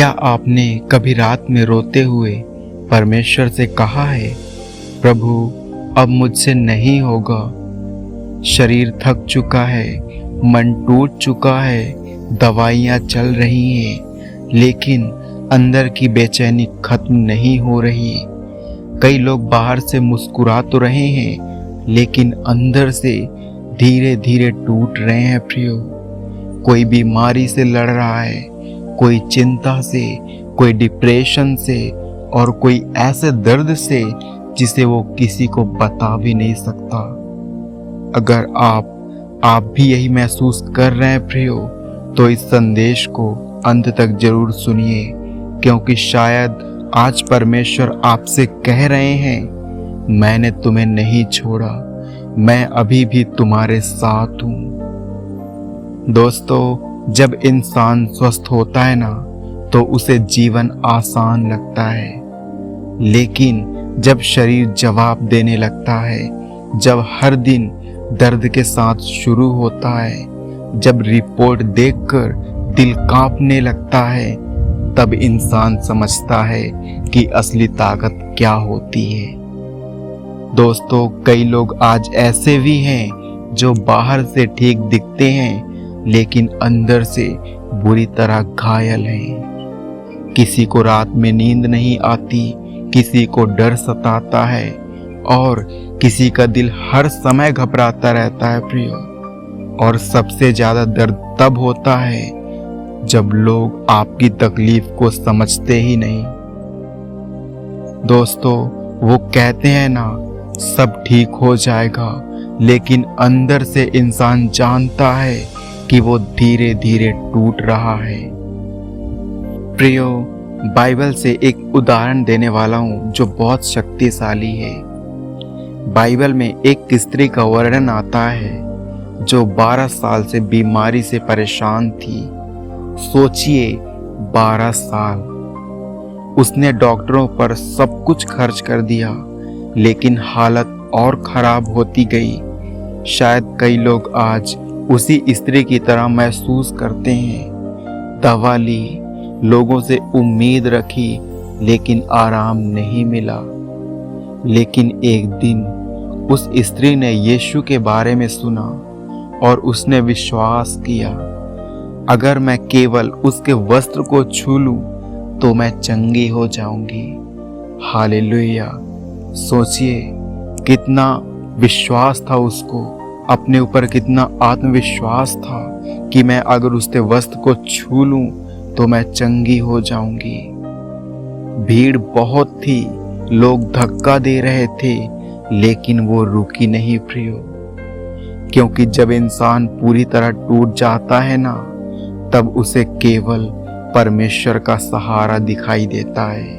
क्या आपने कभी रात में रोते हुए परमेश्वर से कहा है, प्रभु अब मुझसे नहीं होगा, शरीर थक चुका है, मन टूट चुका है, दवाइयाँ चल रही हैं, लेकिन अंदर की बेचैनी खत्म नहीं हो रही। कई लोग बाहर से मुस्कुरा तो रहे हैं, लेकिन अंदर से धीरे धीरे टूट रहे हैं प्रियो। कोई बीमारी से लड़ रहा है, कोई चिंता से, कोई डिप्रेशन से और कोई ऐसे दर्द से जिसे वो किसी को बता भी नहीं सकता। अगर आप भी यही महसूस कर रहे हैं प्रियो, तो इस संदेश को अंत तक जरूर सुनिए, क्योंकि शायद आज परमेश्वर आपसे कह रहे हैं, मैंने तुम्हें नहीं छोड़ा, मैं अभी भी तुम्हारे साथ हूँ। दोस्तों, जब इंसान स्वस्थ होता है ना, तो उसे जीवन आसान लगता है, लेकिन जब शरीर जवाब देने लगता है, जब हर दिन दर्द के साथ शुरू होता है, जब रिपोर्ट देखकर दिल कांपने लगता है, तब इंसान समझता है कि असली ताकत क्या होती है। दोस्तों, कई लोग आज ऐसे भी हैं जो बाहर से ठीक दिखते हैं, लेकिन अंदर से बुरी तरह घायल हैं। किसी को रात में नींद नहीं आती, किसी को डर सताता है और किसी का दिल हर समय घबराता रहता है प्रियो। और सबसे ज्यादा दर्द तब होता है जब लोग आपकी तकलीफ को समझते ही नहीं। दोस्तों, वो कहते हैं ना, सब ठीक हो जाएगा, लेकिन अंदर से इंसान जानता है कि वो धीरे धीरे टूट रहा है। प्रियो, बाइबल से एक उदाहरण देने वाला हूँ जो बहुत शक्तिशाली है। बाइबल में एक स्त्री का वर्णन आता है जो 12 साल से बीमारी से परेशान थी। सोचिए, 12 साल। उसने डॉक्टरों पर सब कुछ खर्च कर दिया, लेकिन हालत और खराब होती गई। शायद कई लोग आज उसी स्त्री की तरह महसूस करते हैं। दवा ली, लोगों से उम्मीद रखी, लेकिन आराम नहीं मिला। लेकिन एक दिन उस स्त्री ने यीशु के बारे में सुना और उसने विश्वास किया, अगर मैं केवल उसके वस्त्र को छू लूं तो मैं चंगी हो जाऊंगी। हालेलुया। सोचिए, कितना विश्वास था उसको, अपने ऊपर कितना आत्मविश्वास था कि मैं अगर उसके वस्त्र को छू लूं तो मैं चंगी हो जाऊंगी। भीड़ बहुत थी, लोग धक्का दे रहे थे, लेकिन वो रुकी नहीं प्रियो। क्योंकि जब इंसान पूरी तरह टूट जाता है ना, तब उसे केवल परमेश्वर का सहारा दिखाई देता है।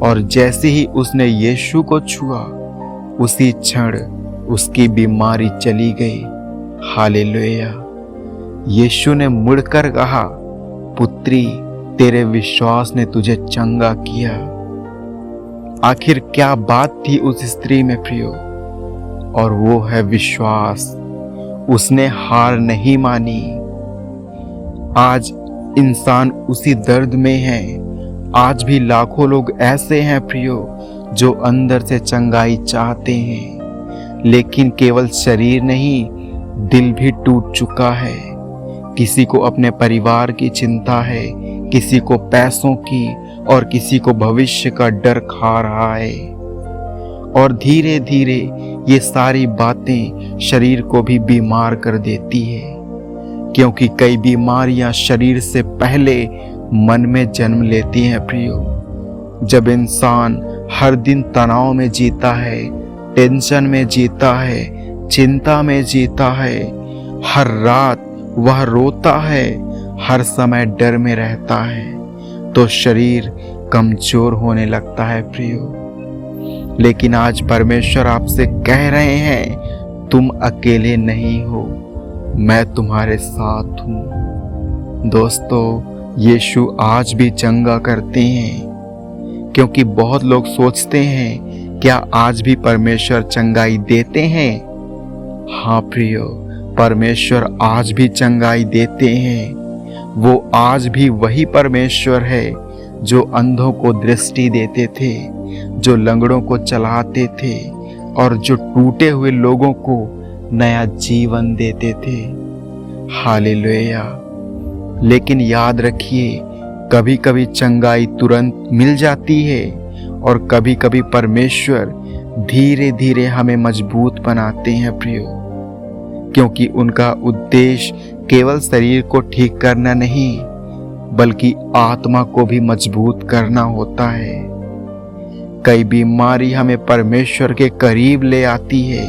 और जैसे ही उसने यीशु को छुआ, उसी क्षण उसकी बीमारी चली गई। हालेलुया। यीशु ने मुड़कर कहा, पुत्री, तेरे विश्वास ने तुझे चंगा किया। आखिर क्या बात थी उस स्त्री में प्रियो? और वो है विश्वास। उसने हार नहीं मानी। आज इंसान उसी दर्द में है। आज भी लाखों लोग ऐसे हैं प्रियो, जो अंदर से चंगाई चाहते हैं, लेकिन केवल शरीर नहीं, दिल भी टूट चुका है। किसी को अपने परिवार की चिंता है, किसी को पैसों की और किसी को भविष्य का डर खा रहा है। और धीरे धीरे ये सारी बातें शरीर को भी बीमार कर देती है, क्योंकि कई बीमारियां शरीर से पहले मन में जन्म लेती हैं प्रियो। जब इंसान हर दिन तनाव में जीता है, टेंशन में जीता है, चिंता में जीता है, हर रात वह रोता है, हर समय डर में रहता है, तो शरीर कमजोर होने लगता है प्रियो। लेकिन आज परमेश्वर आपसे कह रहे हैं, तुम अकेले नहीं हो, मैं तुम्हारे साथ हूँ। दोस्तों, यीशु आज भी चंगा करते हैं, क्योंकि बहुत लोग सोचते हैं, क्या आज भी परमेश्वर चंगाई देते हैं? हाँ प्रियो, परमेश्वर आज भी चंगाई देते हैं। वो आज भी वही परमेश्वर है जो अंधों को दृष्टि देते थे, जो लंगड़ों को चलाते थे और जो टूटे हुए लोगों को नया जीवन देते थे। हालेलुया। लेकिन याद रखिए, कभी कभी चंगाई तुरंत मिल जाती है और कभी कभी परमेश्वर धीरे धीरे हमें मजबूत बनाते हैं प्रियो, क्योंकि उनका उद्देश्य केवल शरीर को ठीक करना नहीं बल्कि आत्मा को भी मजबूत करना होता है। कई बीमारी हमें परमेश्वर के करीब ले आती है।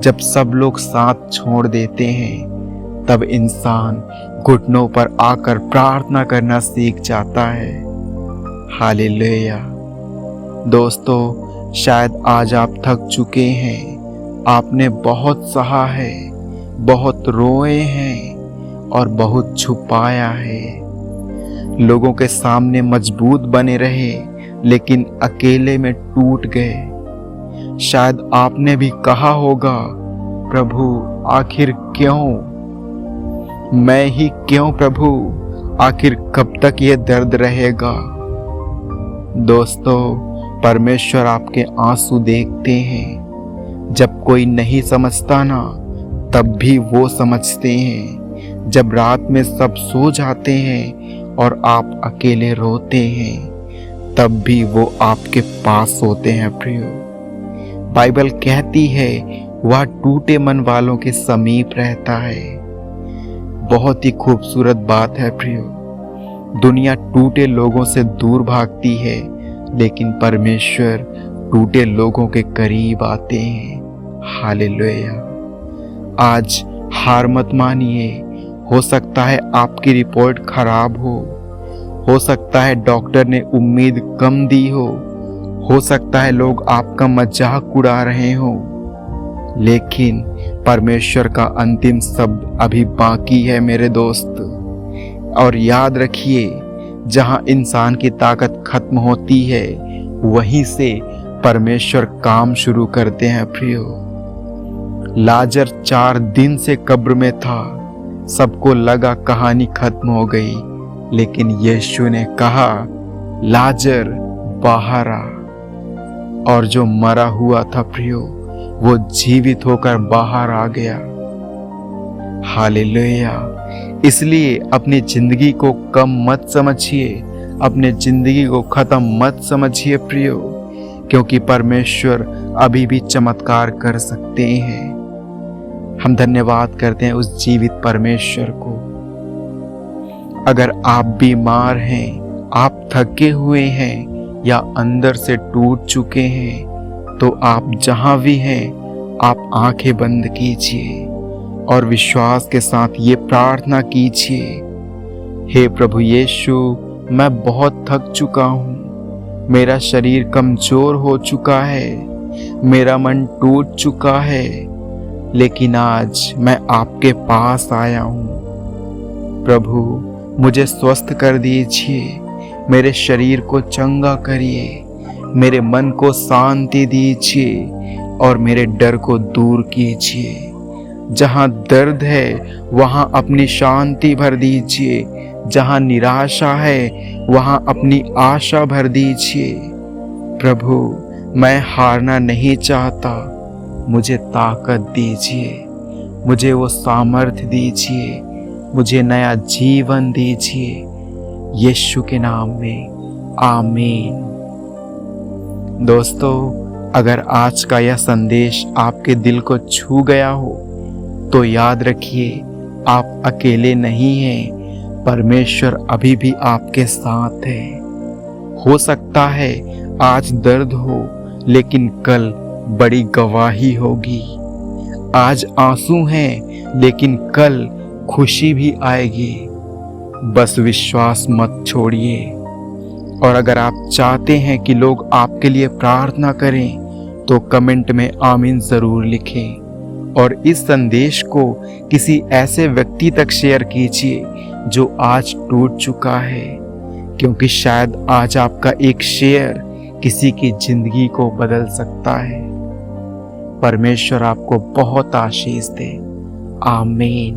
जब सब लोग साथ छोड़ देते हैं तब इंसान घुटनों पर आकर प्रार्थना करना सीख जाता है। हालेलुया। दोस्तों, शायद आज आप थक चुके हैं, आपने बहुत सहा है, बहुत रोए हैं और बहुत छुपाया है। लोगों के सामने मजबूत बने रहे लेकिन अकेले में टूट गए। शायद आपने भी कहा होगा, प्रभु आखिर क्यों, मैं ही क्यों प्रभु, आखिर कब तक ये दर्द रहेगा। दोस्तों, परमेश्वर आपके आंसू देखते हैं। जब कोई नहीं समझता ना, तब भी वो समझते हैं। जब रात में सब सो जाते हैं और आप अकेले रोते हैं, तब भी वो आपके पास होते हैं प्रियो। बाइबल कहती है वह टूटे मन वालों के समीप रहता है। बहुत ही खूबसूरत बात है प्रियो। दुनिया टूटे लोगों से दूर भागती है, लेकिन परमेश्वर टूटे लोगों के करीब आते हैं। हालेलुया। आज हार मत मानिए। हो सकता है आपकी रिपोर्ट खराब हो सकता है डॉक्टर ने उम्मीद कम दी हो सकता है लोग आपका मजाक उड़ा रहे हो, लेकिन परमेश्वर का अंतिम शब्द अभी बाकी है मेरे दोस्त। और याद रखिए, जहां इंसान की ताकत खत्म होती है, वहीं से परमेश्वर काम शुरू करते हैं प्रियो। लाजर 4 दिन से कब्र में था। सबको लगा कहानी खत्म हो गई, लेकिन यीशु ने कहा, लाजर बाहर आ। और जो मरा हुआ था प्रियो, वो जीवित होकर बाहर आ गया। हालेलुया। इसलिए अपनी जिंदगी को कम मत समझिए, अपने जिंदगी को खत्म मत समझिए प्रियो, क्योंकि परमेश्वर अभी भी चमत्कार कर सकते हैं। हम धन्यवाद करते हैं उस जीवित परमेश्वर को। अगर आप बीमार हैं, आप थके हुए हैं या अंदर से टूट चुके हैं, तो आप जहां भी हैं, आप आंखें बंद कीजिए और विश्वास के साथ ये प्रार्थना कीजिए, हे प्रभु यीशु, मैं बहुत थक चुका हूँ, मेरा शरीर कमजोर हो चुका है, मेरा मन टूट चुका है, लेकिन आज मैं आपके पास आया हूँ। प्रभु, मुझे स्वस्थ कर दीजिए, मेरे शरीर को चंगा करिए, मेरे मन को शांति दीजिए और मेरे डर को दूर कीजिए। जहाँ दर्द है वहाँ अपनी शांति भर दीजिए, जहाँ निराशा है वहाँ अपनी आशा भर दीजिए। प्रभु, मैं हारना नहीं चाहता, मुझे ताकत दीजिए, मुझे वो सामर्थ्य दीजिए, मुझे नया जीवन दीजिए, यीशु के नाम में, आमीन। दोस्तों, अगर आज का यह संदेश आपके दिल को छू गया हो, तो याद रखिए, आप अकेले नहीं हैं, परमेश्वर अभी भी आपके साथ है। हो सकता है आज दर्द हो, लेकिन कल बड़ी गवाही होगी। आज आंसू हैं, लेकिन कल खुशी भी आएगी। बस विश्वास मत छोड़िए। और अगर आप चाहते हैं कि लोग आपके लिए प्रार्थना करें, तो कमेंट में आमीन ज़रूर लिखें और इस संदेश को किसी ऐसे व्यक्ति तक शेयर कीजिए जो आज टूट चुका है, क्योंकि शायद आज आपका एक शेयर किसी की जिंदगी को बदल सकता है। परमेश्वर आपको बहुत आशीष दे। आमीन।